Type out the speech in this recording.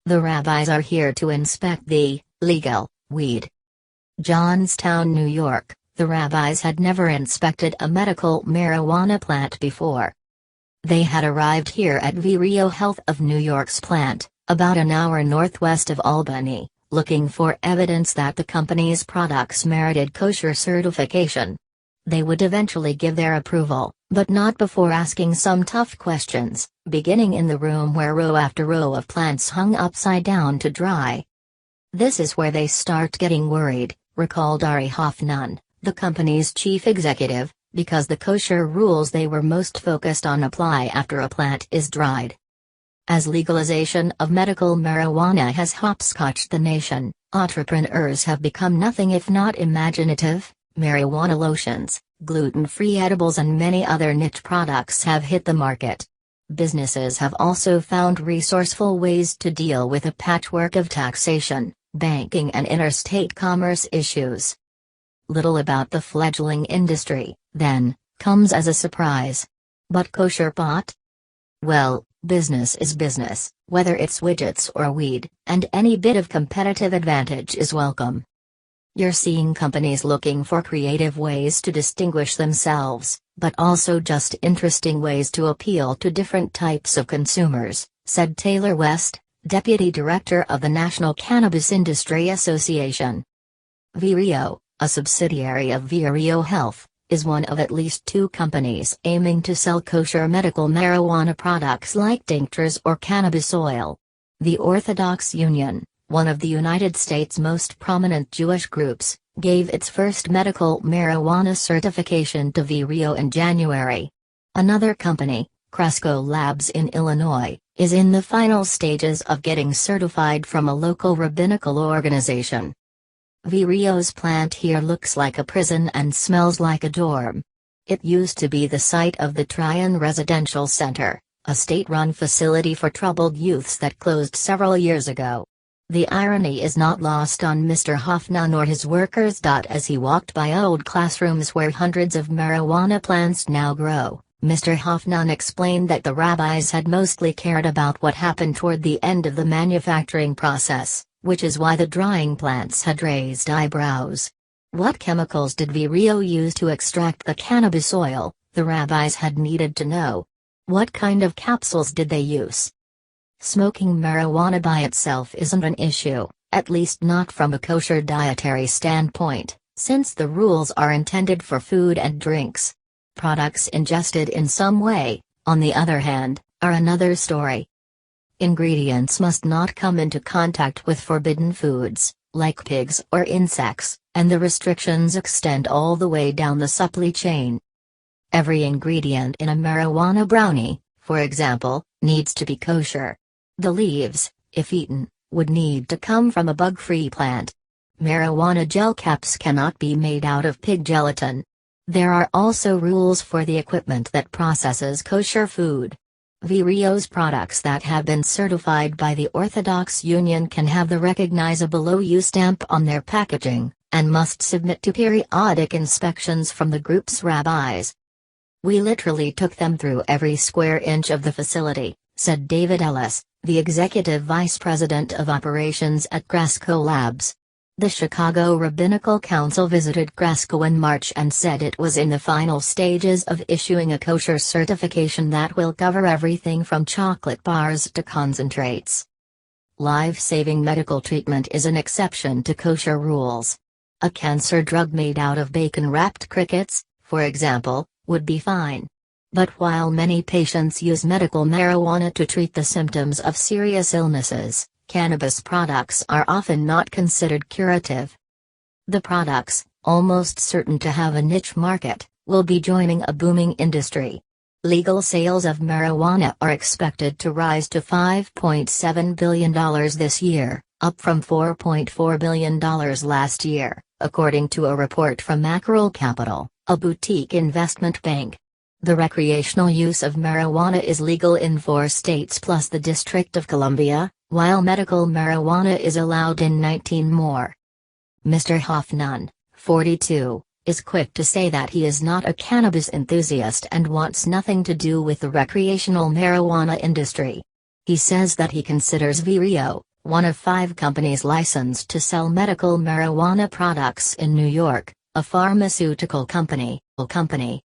The rabbis are here to inspect the legal weed. Johnstown, New York. The rabbis had never inspected a medical marijuana plant before. They had arrived here at Vireo Health of New York's plant, about an hour northwest of Albany, looking for evidence that the company's products merited kosher certification. They would eventually give their approval, but not before asking some tough questions, beginning in the room where row after row of plants hung upside down to dry. This is where they start getting worried, recalled Ari Hoffman, the company's chief executive, because the kosher rules they were most focused on apply after a plant is dried. As legalization of medical marijuana has hopscotched the nation, entrepreneurs have become nothing if not imaginative. Marijuana lotions, gluten-free edibles and many other niche products have hit the market. Businesses have also found resourceful ways to deal with a patchwork of taxation, banking and interstate commerce issues. Little about the fledgling industry, then, comes as a surprise. But kosher pot? Well, business is business, whether it's widgets or weed, and any bit of competitive advantage is welcome. You're seeing companies looking for creative ways to distinguish themselves, but also just interesting ways to appeal to different types of consumers, said Taylor West, Deputy Director of the National Cannabis Industry Association. Vireo, a subsidiary of Vireo Health, is one of at least 2 companies aiming to sell kosher medical marijuana products like tinctures or cannabis oil. The Orthodox Union, one of the United States' most prominent Jewish groups, gave its first medical marijuana certification to Vireo in January. Another company, Cresco Labs in Illinois, is in the final stages of getting certified from a local rabbinical organization. Vireo's plant here looks like a prison and smells like a dorm. It used to be the site of the Tryon Residential Center, a state-run facility for troubled youths that closed several years ago. The irony is not lost on Mr. Hoffman or his workers. As he walked by old classrooms where hundreds of marijuana plants now grow, Mr. Hoffman explained that the rabbis had mostly cared about what happened toward the end of the manufacturing process, which is why the drying plants had raised eyebrows. What chemicals did Vireo use to extract the cannabis oil? The rabbis had needed to know. What kind of capsules did they use? Smoking marijuana by itself isn't an issue, at least not from a kosher dietary standpoint, since the rules are intended for food and drinks. Products ingested in some way, on the other hand, are another story. Ingredients must not come into contact with forbidden foods, like pigs or insects, and the restrictions extend all the way down the supply chain. Every ingredient in a marijuana brownie, for example, needs to be kosher. The leaves, if eaten, would need to come from a bug-free plant. Marijuana gel caps cannot be made out of pig gelatin. There are also rules for the equipment that processes kosher food. Vireo's products that have been certified by the Orthodox Union can have the recognizable OU stamp on their packaging, and must submit to periodic inspections from the group's rabbis. We literally took them through every square inch of the facility, said David Ellis, the executive vice president of operations at Cresco Labs. The Chicago Rabbinical Council visited Cresco in March and said it was in the final stages of issuing a kosher certification that will cover everything from chocolate bars to concentrates. Life-saving medical treatment is an exception to kosher rules. A cancer drug made out of bacon-wrapped crickets, for example, would be fine. But while many patients use medical marijuana to treat the symptoms of serious illnesses, cannabis products are often not considered curative. The products, almost certain to have a niche market, will be joining a booming industry. Legal sales of marijuana are expected to rise to $5.7 billion this year, up from $4.4 billion last year, according to a report from Mackerel Capital, a boutique investment bank. The recreational use of marijuana is legal in 4 states plus the District of Columbia, while medical marijuana is allowed in 19 more. Mr. Hoffman, 42, is quick to say that he is not a cannabis enthusiast and wants nothing to do with the recreational marijuana industry. He says that he considers Vireo, one of 5 companies licensed to sell medical marijuana products in New York, a pharmaceutical company.